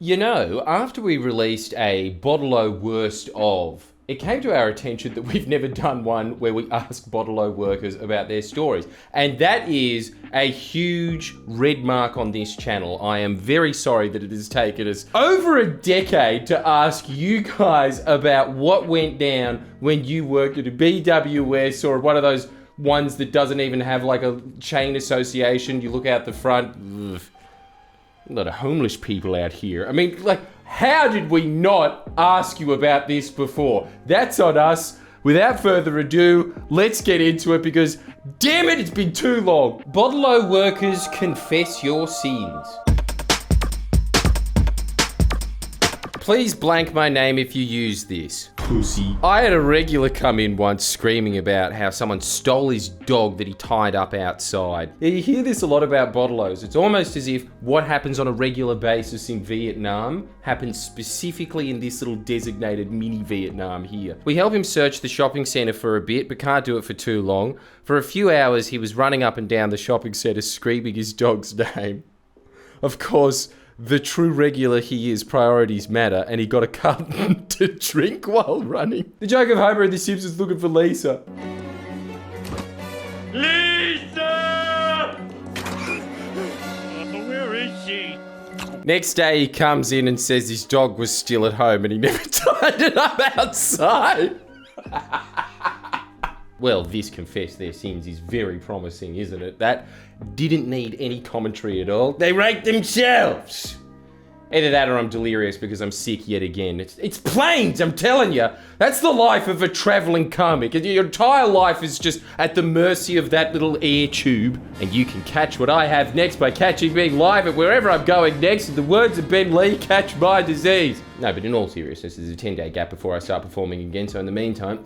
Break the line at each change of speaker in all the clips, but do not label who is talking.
You know, after we released a Bottle-O Worst Of, it came to our attention that we've never done one where we ask Bottle-O workers about their stories. And that is a huge red mark on this channel. I am very sorry that it has taken us over a decade to ask you guys about what went down when you worked at a BWS or one of those ones that doesn't even have like a chain association. You look out the front, ugh. A lot of homeless people out here. I mean, like, how did we not ask you about this before? That's on us. Without further ado, let's get into it because, damn it, it's been too long. Bottle-O workers, confess your sins. Please blank my name if you use this. Pussy. I had a regular come in once screaming about how someone stole his dog that he tied up outside. You hear this a lot about Bottle-Os. It's almost as if what happens on a regular basis in Vietnam happens specifically in this little designated mini Vietnam here. We help him search the shopping centre for a bit, but can't do it for too long. For a few hours, he was running up and down the shopping centre screaming his dog's name. Of course, the true regular he is, priorities matter, and he got a carton to drink while running. The joke of Homer and the Simpsons looking for Lisa. Lisa! Where is she? Next day he comes in and says his dog was still at home and he never tied it up outside. Well, this confess their sins is very promising, isn't it? That didn't need any commentary at all. They rate themselves. Either that or I'm delirious because I'm sick yet again. It's planes, I'm telling you. That's the life of a traveling comic. Your entire life is just at the mercy of that little air tube. And you can catch what I have next by catching me live at wherever I'm going next. In the words of Ben Lee, catch my disease. No, but in all seriousness, there's a 10-day gap before I start performing again. So in the meantime...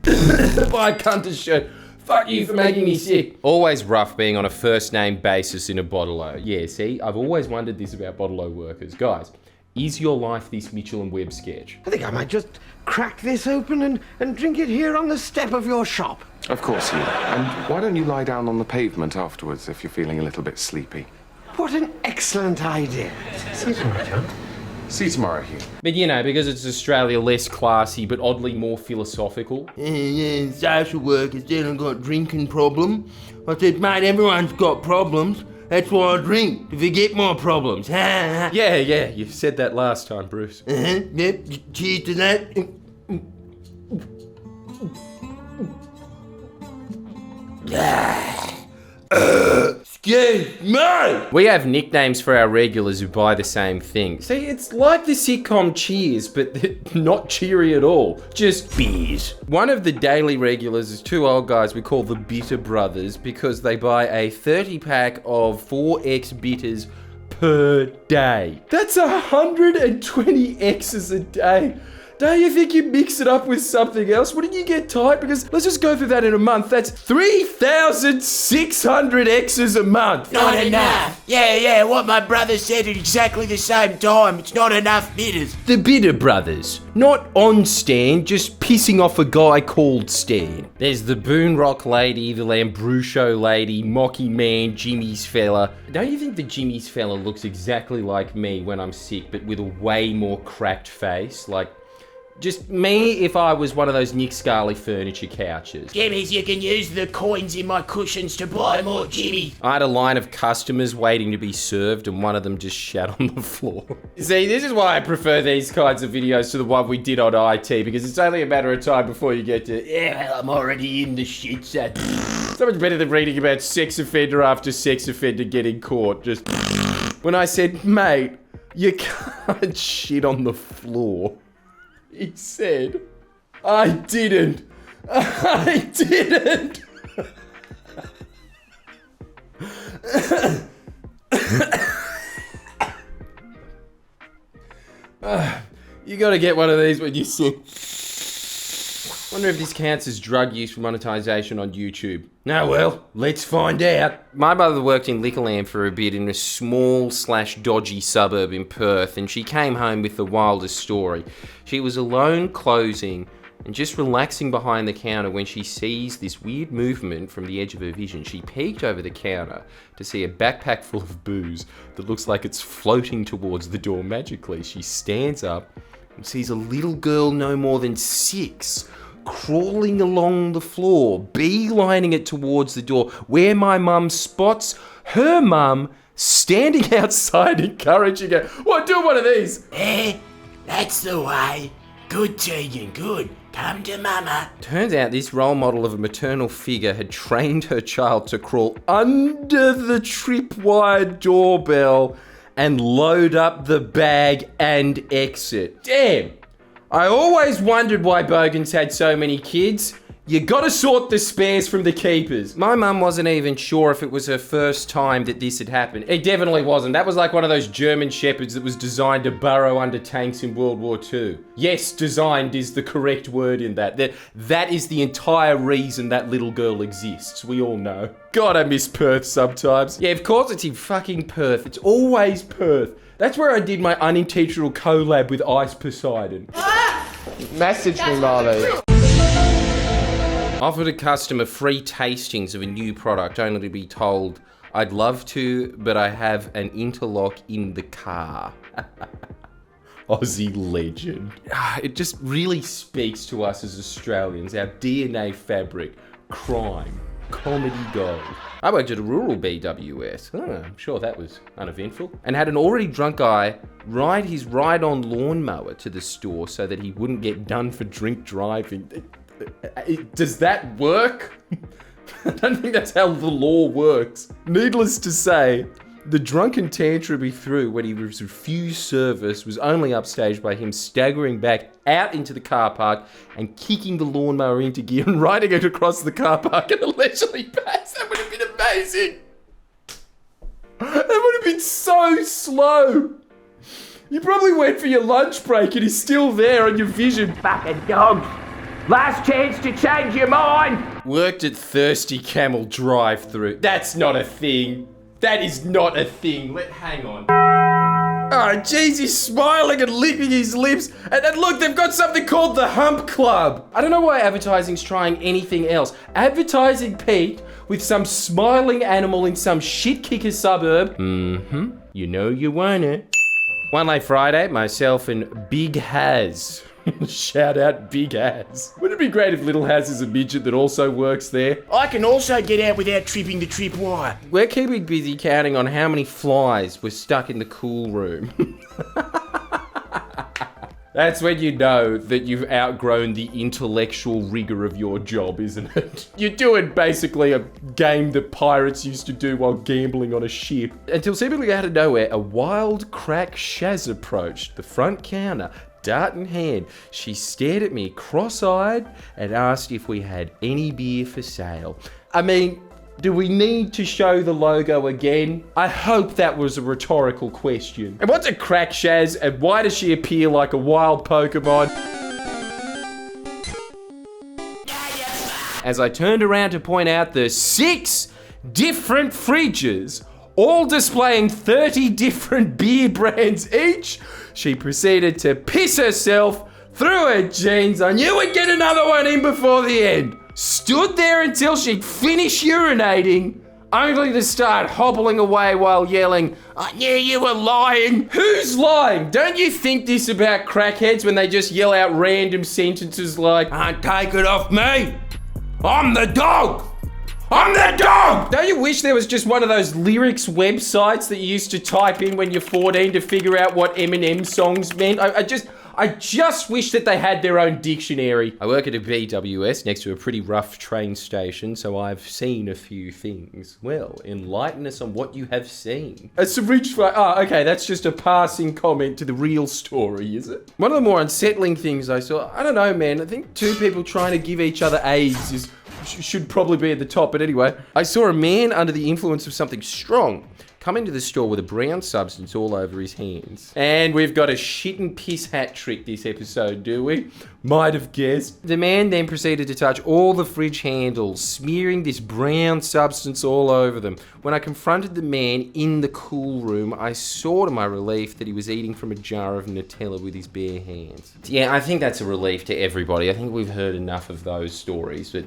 I cunt a shit. Fuck you for making me sick. Always rough being on a first name basis in a Bottle-O. Yeah, see, I've always wondered this about Bottle-O workers. Guys, is your life this Mitchell and Webb sketch?
I think I might just crack this open and drink it here on the step of your shop.
Of course, Hugh. And why don't you lie down on the pavement afterwards if you're feeling a little bit sleepy?
What an excellent idea. See you tomorrow, John.
See you tomorrow, Hugh.
But you know, because it's Australia, less classy, but oddly more philosophical.
Yeah, social worker said I've got a drinking problem. I said, mate, everyone's got problems. That's why I drink, to forget my problems.
Yeah, you said that last time, Bruce.
Yep, cheers to that. Excuse me!
We have nicknames for our regulars who buy the same thing. See, it's like the sitcom Cheers, but not cheery at all. Just beers. One of the daily regulars is two old guys we call the Bitter Brothers because they buy a 30-pack of 4X bitters per day. That's 120 X's a day. Don't you think you mix it up with something else? Wouldn't you get tight? Because let's just go through that in a month. That's 3,600 X's a month.
Not enough. Yeah, what my brother said at exactly the same time. It's not enough bitters.
The Bitter Brothers. Not on Stan, just pissing off a guy called Stan. There's the Boon Rock lady, the Lambrucho lady, Mocky Man, Jimmy's fella. Don't you think the Jimmy's fella looks exactly like me when I'm sick, but with a way more cracked face? Like... just me if I was one of those Nick Scarley furniture couches.
Jimmy's, you can use the coins in my cushions to buy more, Jimmy.
I had a line of customers waiting to be served and one of them just shat on the floor. See, this is why I prefer these kinds of videos to the one we did on IT, because it's only a matter of time before you get to, yeah, I'm already in the shit set. So much better than reading about sex offender after sex offender getting caught. Just when I said, mate, you can't shit on the floor. He said, I didn't. I didn't. You gotta get one of these when you're sick. Wonder if this counts as drug use for monetization on YouTube. No, well, let's find out. My mother worked in Liquorland for a bit in a small/dodgy suburb in Perth, and she came home with the wildest story. She was alone closing and just relaxing behind the counter when she sees this weird movement from the edge of her vision. She peeked over the counter to see a backpack full of booze that looks like it's floating towards the door magically. She stands up and sees a little girl no more than 6 crawling along the floor, beelining it towards the door, where my mum spots her mum standing outside encouraging her. What, do one of these?
That's the way. Good, Tegan, good. Come to mama.
Turns out this role model of a maternal figure had trained her child to crawl under the tripwire doorbell and load up the bag and exit. Damn! I always wondered why Bogans had so many kids. You gotta sort the spares from the keepers. My mum wasn't even sure if it was her first time that this had happened. It definitely wasn't. That was like one of those German shepherds that was designed to burrow under tanks in World War II. Yes, designed is the correct word in that. That is the entire reason that little girl exists. We all know. God, I miss Perth sometimes. Yeah, of course it's in fucking Perth. It's always Perth. That's where I did my unintentional collab with Ice Poseidon.
Message me, Marley.
Offered a customer free tastings of a new product, only to be told, I'd love to, but I have an interlock in the car. Aussie legend. It just really speaks to us as Australians, our DNA fabric, crime, comedy gold. I worked at a rural BWS. I'm sure that was uneventful. And had an already drunk guy ride his ride-on lawnmower to the store so that he wouldn't get done for drink driving. Does that work? I don't think that's how the law works. Needless to say, the drunken tantrum he threw when he was refused service was only upstaged by him staggering back out into the car park and kicking the lawnmower into gear and riding it across the car park at a leisurely pace. That would have been amazing. That would have been so slow. You probably went for your lunch break and he's still there on your vision.
Fucking dogs. Last chance to change your mind.
Worked at Thirsty Camel drive-thru. That's not a thing. That is not a thing. Hang on. Oh, jeez, he's smiling and licking his lips. And look, they've got something called the Hump Club. I don't know why advertising's trying anything else. Advertising peaked with some smiling animal in some shit-kicker suburb. You know you want it. One late Friday, myself and Big Haz. Shout out Big Haz. Wouldn't it be great if Little Haz is a midget that also works there?
I can also get out without tripping the tripwire.
We're keeping busy counting on how many flies were stuck in the cool room. That's when you know that you've outgrown the intellectual rigor of your job, isn't it? You're doing basically a game that pirates used to do while gambling on a ship. Until seemingly out of nowhere, a wild crack Shaz approached the front counter, dart in hand. She stared at me cross-eyed and asked if we had any beer for sale. I mean, do we need to show the logo again? I hope that was a rhetorical question. And what's a crack Shaz, and why does she appear like a wild Pokemon? As I turned around to point out the 6 different fridges, all displaying 30 different beer brands each, she proceeded to piss herself through her jeans. I knew we'd get another one in before the end. Stood there until she'd finished urinating, only to start hobbling away while yelling, I knew you were lying. Who's lying? Don't you think this about crackheads when they just yell out random sentences like,
Take it off me. I'm the dog. I'm the dog!
Don't you wish there was just one of those lyrics websites that you used to type in when you're 14 to figure out what Eminem songs meant? I just wish that they had their own dictionary. I work at a BWS next to a pretty rough train station, so I've seen a few things. Well, enlighten us on what you have seen. A syringe fight. Oh, okay, that's just a passing comment to the real story, is it? One of the more unsettling things I saw, I don't know, man, I think 2 people trying to give each other should probably be at the top, but anyway. I saw a man under the influence of something strong come into the store with a brown substance all over his hands. And we've got a shit and piss hat trick this episode, do we? Might have guessed. The man then proceeded to touch all the fridge handles, smearing this brown substance all over them. When I confronted the man in the cool room, I saw to my relief that he was eating from a jar of Nutella with his bare hands. Yeah, I think that's a relief to everybody. I think we've heard enough of those stories, but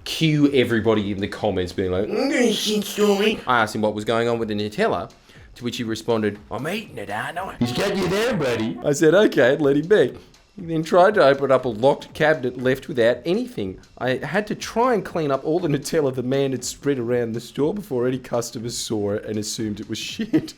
cue everybody in the comments being like, shit story. I asked him what was going on with the Nutella, to which he responded, I'm eating it, aren't I? He's got you there, buddy. I said, okay, let him be. He then tried to open up a locked cabinet left without anything. I had to try and clean up all the Nutella the man had spread around the store before any customers saw it and assumed it was shit.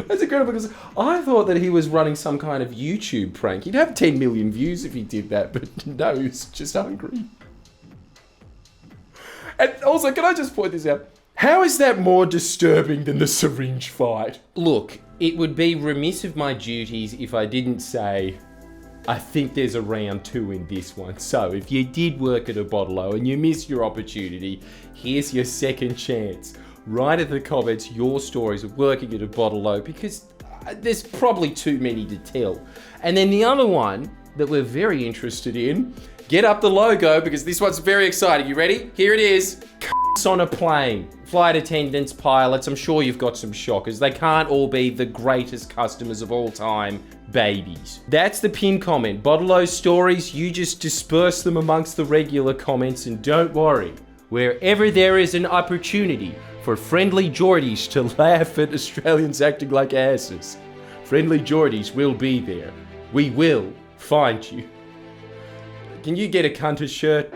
That's incredible because I thought that he was running some kind of YouTube prank. He'd have 10 million views if he did that, but no, he was just hungry. And also, can I just point this out? How is that more disturbing than the syringe fight? Look, it would be remiss of my duties if I didn't say, I think there's a round 2 in this one. So if you did work at a bottle-o and you missed your opportunity, here's your second chance. Write in the comments your stories of working at a bottle-o because there's probably too many to tell. And then the other one that we're very interested in, get up the logo because this one's very exciting. You ready? Here it is. On a plane. Flight attendants, pilots, I'm sure you've got some shockers. They can't all be the greatest customers of all time, babies. That's the pinned comment. Bottle-o stories, you just disperse them amongst the regular comments and don't worry. Wherever there is an opportunity for Friendlyjordies to laugh at Australians acting like asses, Friendlyjordies will be there. We will find you. Can you get a cunter shirt?